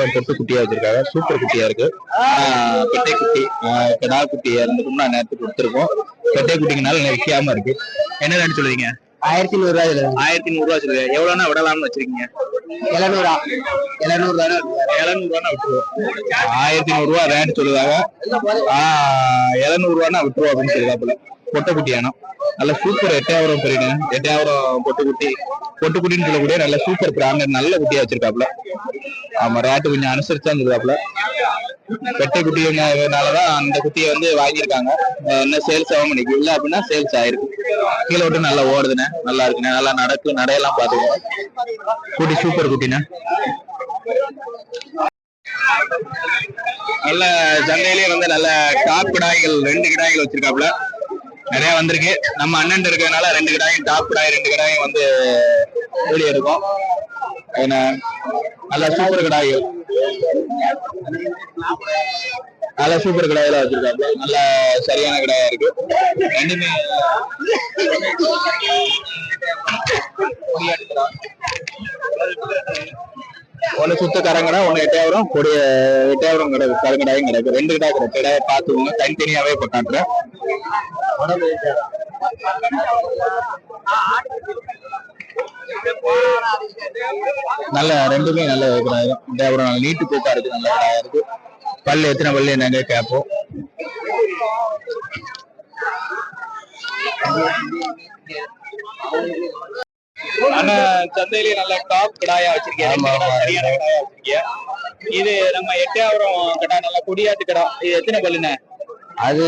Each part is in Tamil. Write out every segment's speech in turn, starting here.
எட்டாயிரம் பொட்டு குட்டியா வச்சிருக்காங்க. சூப்பர் குட்டியா இருக்கு. பெட்டை குட்டி கிடா குட்டி இறந்துக்கும் நேரத்துக்கு கொடுத்துருக்கோம். பெட்டை குட்டிங்கனால விற்காம இருக்கு. என்ன ரேட் சொல்லுவீங்க? 1100 ரூபாய். 1100 சொல்லுங்க. எவ்வளவுனா விடலாம்னு வச்சிருக்கீங்க? 700 700 தானே. 700 விட்டுருவோம். 1100 ரூபாய் ரேட் சொல்லுவாங்க. 700 ரூபானா விட்டுருவோம் அப்படின்னு சொல்லுவாப்புல. பொட்டை குட்டியானோ நல்ல சூப்பர் 8000 பெரிய 8000 பொட்டுக்குட்டின்னு சொல்லக்கூடிய நல்ல சூப்பர் பிராண்டட் நல்ல குட்டியா வச்சிருக்காப்புல. ஆமா ரேட்டு கொஞ்சம் அனுசரிச்சா இருந்திருக்காப்புல. பெட்டை குட்டினாலதான் அந்த குட்டியை வந்து வாங்கியிருக்காங்க. என்ன சேல்ஸ் ஆகும் இன்னைக்கு இல்ல அப்படின்னா சேல்ஸ் ஆயிருக்கு. கீழே விட்டு நல்லா ஓடுதுண்ணே, நல்லா இருக்குண்ணே, நல்லா நடையெல்லாம் பாத்துக்கோங்க. குட்டி சூப்பர் குட்டிண்ணே. நல்ல சந்தையிலேயே வந்து நல்ல டாப் கிடாய்கள் 2 கிடாய்கள் வச்சிருக்காப்புல. நிறைய வந்திருக்கு. நம்ம அண்ணன் இருக்கிறதுனால 2 கிடாயும் டாப் கிடாய் 2 கிடாயும் வந்து வெளியே இருக்கும். என்ன நல்ல சூப்பர் கிடாய்கள், நல்ல சூப்பர் கிடாயெல்லாம் வச்சிருக்காப்புல. நல்ல சரியான கிடாயா இருக்கு. ரெண்டுமே ஒண்ணு சுத்த கரங்கடா, ஒண்ணு 8000 கொடிய 8000 கிடக்கு. கருங்கடாயும் கிடக்கு. 2 கிடா கிடக்கு. கிடாய பாத்துக்கோங்க. தனித்தனியாவே இப்ப காட்டுறேன். நல்ல ரெண்டுமே நல்ல கிடாயம். 8000 நீட்டு போக்கா இருக்கு. நல்ல கிடாயா இருக்கு. பல்லு எத்தனை பல்லு என்னங்க கேட்போம். ஆனா சந்தையிலேயே நல்ல டாப் கிடாயா வச்சிருக்கேன். சரியான கிடாயா வச்சிருக்கேன். இது நம்ம 8000 கடா நல்ல கொடியாட்டு கடா. இது எத்தனை பல்லுண்ணே? அது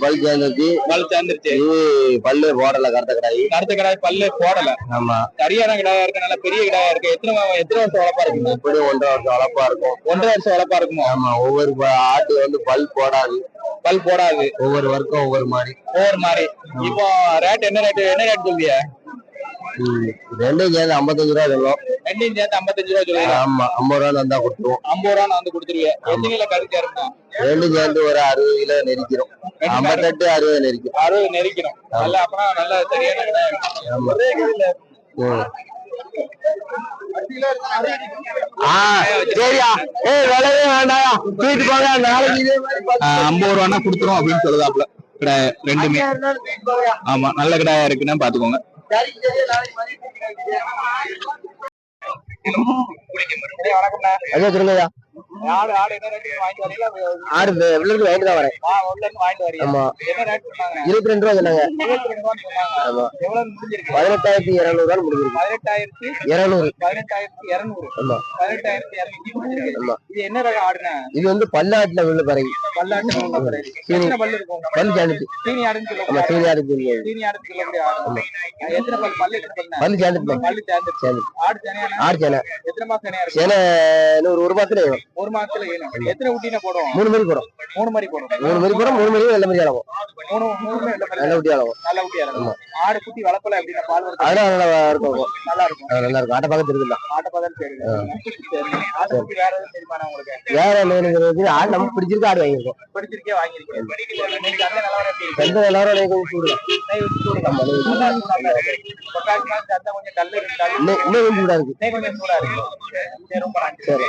பல் சேர்ந்துருச்சு. இது பல்லு போடல. கருத்த கடாய் பல்லு போடல. ஆமா சரியான கிடாயா இருக்கு. நல்ல பெரிய கிடாயா இருக்கு. எத்தனை வருஷம் வளர்ப்பா இருக்கு? எப்படி 1.5 வருஷம் வளர்ப்பா இருக்கும். 1.5 வருஷம் வளர்ப்பா இருக்குமோ? ஆமா. ஒவ்வொரு ஆட்டு வந்து பல் போடாது. ஒவ்வொரு வர்க்கம் ஒவ்வொரு மாதிரி. இப்போ ரேட் என்ன ரேட் சொல்லிய? ரெண்டையும் சேர்ந்து 55 ரூபா சொல்லுவோம். ரெண்டையும் சேர்ந்து 55 ரூபா சொல்லுவீங்க? ஆமா. 50 ரூபா வந்தா கொடுத்துருவோம். 50 ரூபா வந்து கொடுத்துருவீங்க. எத்தனை கிலோ கருத்து இருக்குன்னா? ரெண்டும் சேர்ந்து ஒரு 60 கிலோ நெரிக்கிறோம். 58 60 நெரிக்கும். 60 நெரிக்கணும். நல்ல அப்புறம் நல்ல சரியான சரியா? விலையே வேண்டாம், தூக்கிட்டு போங்க. நாளைக்கு இதே மாதிரி 50 ரூபானா கொடுத்துரும் அப்படின்னு சொல்லுதாப்புல. கிடாய ரெண்டுமே ஆமா நல்ல கிடாயா இருக்குன்னு பாத்துக்கோங்க. சொல்லுங்கய்யா. ஆடு வாங்கிட்டு தான் வரேன். 22 ரூபா சொன்னாங்க. 18,200 ரூபா முடிஞ்சிருக்கு. 18,200. இது என்ன ரக ஆடுனா? இது வந்து பல்லாட்டுல உள்ள பறவை. பல்லு இருக்கும். பல்லு சேர்ந்துட்டு. சீனி ஆடுன்னு சொல்லுவாங்க. எத்தனை பல்லு சேர்ந்துட்டு? ஆடு சேனை. எத்தனை மாசம் சேனை? ஒரு மாசத்துல ஒரு மாசத்துல எத்தனை குட்டினா போடும்? 3 மாதிரி போடும். 3 மாதிரி நல்ல மாதிரி அளவும். 3 நல்ல குட்டி அளவும். நல்ல குட்டி அளவும். ஆடு குட்டி வளர்ப்பல எப்படின்னா பால் வரும். அதெல்லாம் நல்லா இருக்கும். நல்லா இருக்கும். ஆட்டை பார்க்க தெரியுதுல்ல. ஆட்டை பார்த்து தெரியும். ஆடு குட்டி வேற எதுவும் தெரியுமா உங்களுக்கு? வேற என்னங்கிறது ஆடு நமக்கு பிடிச்சிருக்கு. ஆடு வாங்கியிருக்கோம். பிடிச்சிருக்கே வாங்கியிருக்கேன். அந்த நிலவரம் எந்த நிலவரம் சூடுதான். கொஞ்சம் கல்லு இன்னும் சூடா இருக்கு. கொஞ்சம் சூடா இருக்கு. ரொம்ப சரி.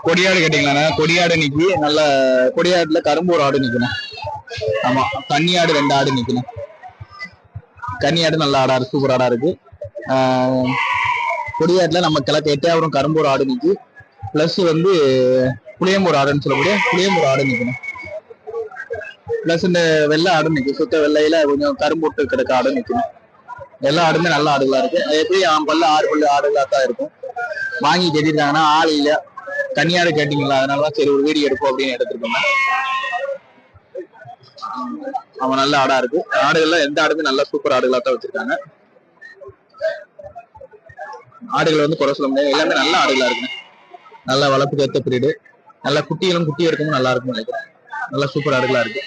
கொடியாடு கேட்டீங்களா? கொடியாடு நிக்கி நல்ல கொடியாடுல கரும்பூர் ஆடு நிக்கணும். ஆமா. கன்னியாடு 2 ஆடு நிக்கணும். கன்னியாடு நல்ல ஆடா இருக்கு. சூப்பர் ஆடா இருக்கு. கொடியாட்டுல நம்ம கிழக்கு 8000 கரும்பூர் ஆடு நிக்கி பிளஸ் வந்து புளியம்பூர் ஆடுன்னு சொல்லக்கூடிய புளியம்பூர் ஆடு நிக்கணும். பிளஸ் இந்த வெள்ளை ஆடு நிக்கும். சுத்த வெள்ளையில கொஞ்சம் கரும்பூட்டு கிடக்க ஆடு நிக்கணும். எல்லா ஆடுமே நல்ல ஆடுகளா இருக்கு. எப்படி 6 பல்லு ஆடுகளா தான் இருக்கும். வாங்கி கட்டிருக்காங்கன்னா ஆள் இல்ல. கன்னியாடு கேட்டீங்களா? அதனாலதான் சரி ஒரு வீடியோ எடுப்போம் அப்படின்னு எடுத்துருக்கோம். அவன் நல்ல ஆடா இருக்கு. ஆடுகள்லாம் எந்த ஆடுமே நல்ல சூப்பர் ஆடுகளா தான் வச்சிருக்காங்க. ஆடுகள் வந்து குறை சொல்ல முடியாது. எல்லாமே நல்ல ஆடுகளா இருக்கு. நல்ல வளர்ப்புக்கு ஏற்ற பிரீடு. நல்ல குட்டி இருக்கும். நல்லா இருக்கும் நினைக்கிறேன். நல்ல சூப்பர் ஆடுகளா இருக்கு.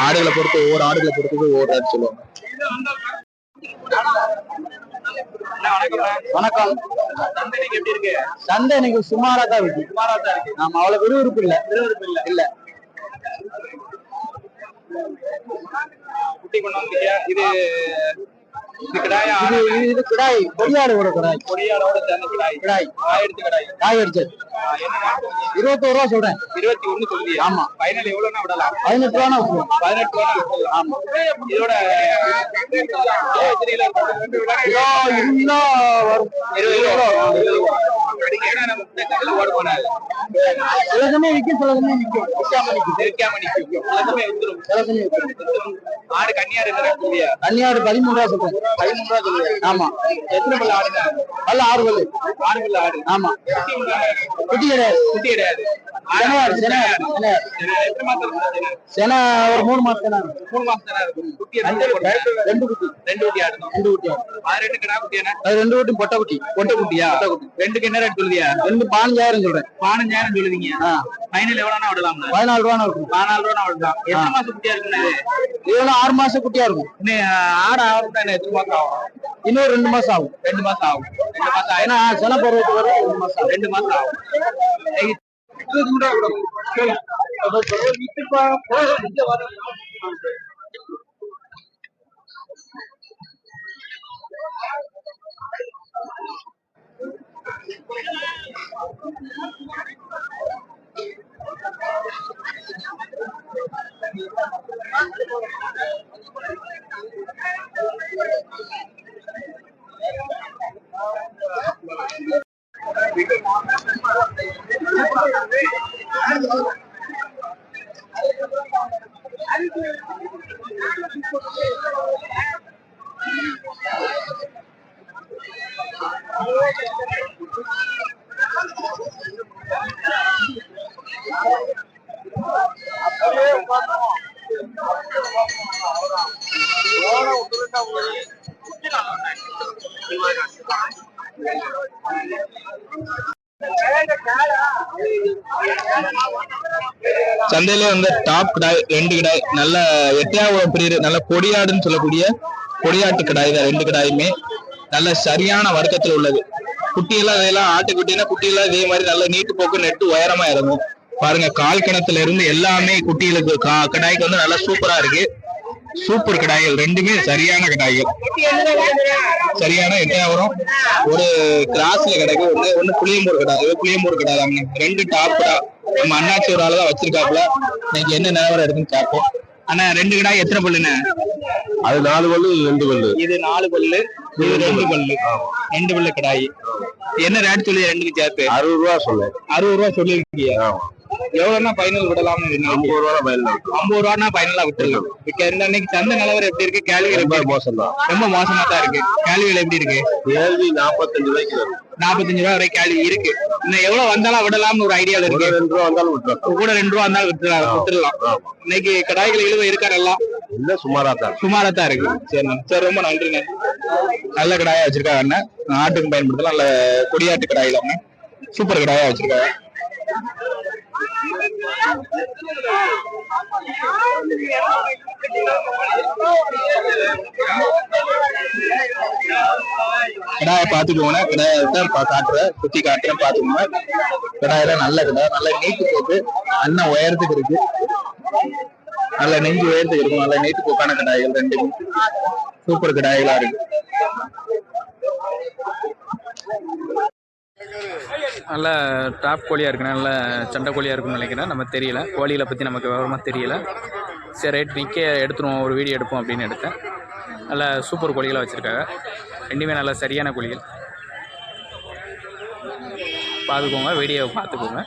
ஆடுகளை பொறுத்து ஒவ்வொரு ஆடுகளை பொறுத்து ஒவ்வொரு ஆடு சொல்லுவாங்க. வணக்கம். எப்படி இருக்கு? சந்தை இன்னைக்கு சுமாரா தான் இருக்கு. ஆமா, அவ்வளவு விறுவிறுப்பு இல்ல. குட்டி கொண்டு வந்தீங்க. இது கிடாய் இது கிடாய் கொடியாடோட கிடாய். கொடியாடோட சேர்ந்த கிடாய். ஆயிரத்து கிடாய். காய் அடிச்சது. 21 ரூபா சொல்றேன். 21 சொல்லுதியா? ஆமா. ஃபைனல் எவ்வளவுனா விடலாம்? 18 ரூபா விட்டுருவோம். 18 ரூபா விட்டுறலாம். ஆமா. இதோட இருந்தா வரும் 20 ரூபா வரும். ஏன்னா நம்ம ஓட போனாது. சில சமயம் விற்கும், சில சமயம் விற்கும். நிற்காம நிற்கும். சில சமயம் வித்துரும். சில சமயம் விற்கும். ஆடு கன்னியாடு என்ன சொல்லியா? கன்னியாடு 13 ரூபா சொல்றேன். 13 ரூபா சொல்லுங்க. ஆமா. எத்தனை பல்லு ஆடுங்க? அல்ல 6 பல்லு. 6 பல்லு ஆடு. ஆமா. குட்டி கிடையாது. குட்டி கிடையாது. எத்தனை மாசம் இருக்கு? சென ஒரு 3 மாசம் தானே. 3 மாசம் தானே இருக்கும். குட்டி ரெண்டு குட்டி. 2 குட்டி ஆடுங்க. 2 குட்டி ஆடு. அது 2 கிடா குட்டி என்ன? அது 2 குட்டி பொட்டை குட்டி. பொட்டை குட்டியா? பொட்டை குட்டி. 2க்கு என்ன ரேட் சொல்லுதியா? 2 15,000 சொல்றேன். 15,000 சொல்லுவீங்க. ஃபைனல் எவ்வளவுனா விடலாம்? 14 ரூபா இருக்கும். 14 ரூபா விடலாம். எத்தனை மாசம் குட்டியா இருக்குன்னு? இது 6 மாசம் குட்டியா இருக்கும். இன்னும் ஆடு ஆகும்னா என்ன எத்தனை மாசம் ஆகும்? இன்னும் 2 மாசம் ஆகும். 2 மாசம் ஆகும். 2 மாசம் ஆகும். ஏன்னா சென பருவத்துக்கு வர 2 மாசம் ஆகும். 2 மாசம் ஆகும். சந்தையில வந்து டாப் கிடாய் 2 கிடாய் நல்ல எட்டையாவரம் பிரியர் நல்ல கொடியாடுன்னு சொல்லக்கூடிய கொடியாட்டு கிடாய் தான். 2 கிடாயுமே நல்ல சரியான வர்க்கத்துல உள்ளது. குட்டியெல்லாம் இதெல்லாம் ஆட்டுக்குட்டினா குட்டியெல்லாம் இதே மாதிரி நல்ல நீட்டு போக்கு நெட்டு உயரமா இறங்கும். பாருங்க கால் கிணத்துல இருந்து எல்லாமே குட்டிகளுக்கு கிடாய்க்கு வந்து நல்லா சூப்பரா இருக்கு. சூப்பர் கிடாய்கள் 2மே சரியான கிடாய்கள். சரியான எட்டையாவரம் ஒரு கிராஸ்ல கிடக்கு. ஒண்ணு புளியம்பூர் கிடா. புளியம்பூர் கிடா. 2 டாப் கிடா. நம்ம அண்ணாச்சி ஒரு ஆளுதான் வச்சிருக்காப்புல. இன்னைக்கு என்ன நிலவரம் இருக்குன்னு கேட்போம். அண்ணா 2 கிடாய் எத்தனை பல்லுண்ணே? அது 4 பல்லு, 2 பல்லு. இது 4 பல்லு, இது 2 பல்லு. 2 பல்லு கிடாய். என்ன ரேட் சொல்லி 2க்கு சேர்த்து? 60 ரூபா சொல்ல. 60 ரூபா சொல்லிருக்கீங்க. எவ்வளவுனா ஃபைனல் விடலாம்னு? 50 ரூபா ஃபைனல். 50 ரூபானா ஃபைனலா விட்டுடலாம். இன்னைக்கு சந்தை நிலவரம் எப்படி இருக்கு? கேள்விகள் ரொம்ப மோசம் தான். ரொம்ப மோசமா தான் இருக்கு. கேள்விகள் எப்படி இருக்கு? கேள்வி 45 ரூபாய்க்கு வரும். 45 ரூபா வரை கேள்வி இருக்கு. இன்னும் எவ்வளவு வந்தாலும் விடலாம்னு ஒரு ஐடியால இருக்கு. 2 ரூபா வந்தாலும் விட்டுறோம். கூட 2 ரூபா வந்தாலும் விட்டுடலாம். இன்னைக்கு கடாய்கள் இழுவை இருக்காரு எல்லாம்? இல்ல சுமாரா தான் இருக்கு. சரி ரொம்ப நன்றிண்ணே. நல்ல கடாயா வச்சிருக்காங்க அண்ணன். ஆட்டுக்கு பயன்படுத்தலாம். நல்ல கொடியாட்டு கடாயில சூப்பர் கடாயா வச்சிருக்காங்க. கடாய பாத்துக்கோங்க. கடாயத்தான் காட்டுறேன், சுத்தி காட்டுறேன், பாத்துக்கோங்க. கடாயில நல்ல கடை, நல்ல நீட்டு போட்டு அண்ணன் உயரத்துக்கு இருக்கு. நல்ல நெஞ்சு உயரத்துக்கு இருக்கும். நல்ல நீட்டு போக்கான கடாய்கள் 2 சூப்பர் கடாய்களா இருக்கு. நல்ல டாப் கோழியாக இருக்குண்ணே. நல்ல சண்டை கோழியாக இருக்குன்னு நினைக்கிறேன். நம்ம தெரியல, கோழிகளை பற்றி நமக்கு விவரமாக தெரியல. சரி ரைட் நிற்க எடுத்துருவோம், ஒரு வீடியோ எடுப்போம் அப்படின்னு எடுத்தேன். நல்ல சூப்பர் கோழிகளாக வச்சுருக்காங்க. 2மே நல்ல சரியான கோழிகள். பார்த்துக்கோங்க, வீடியோவை பார்த்துக்கோங்க.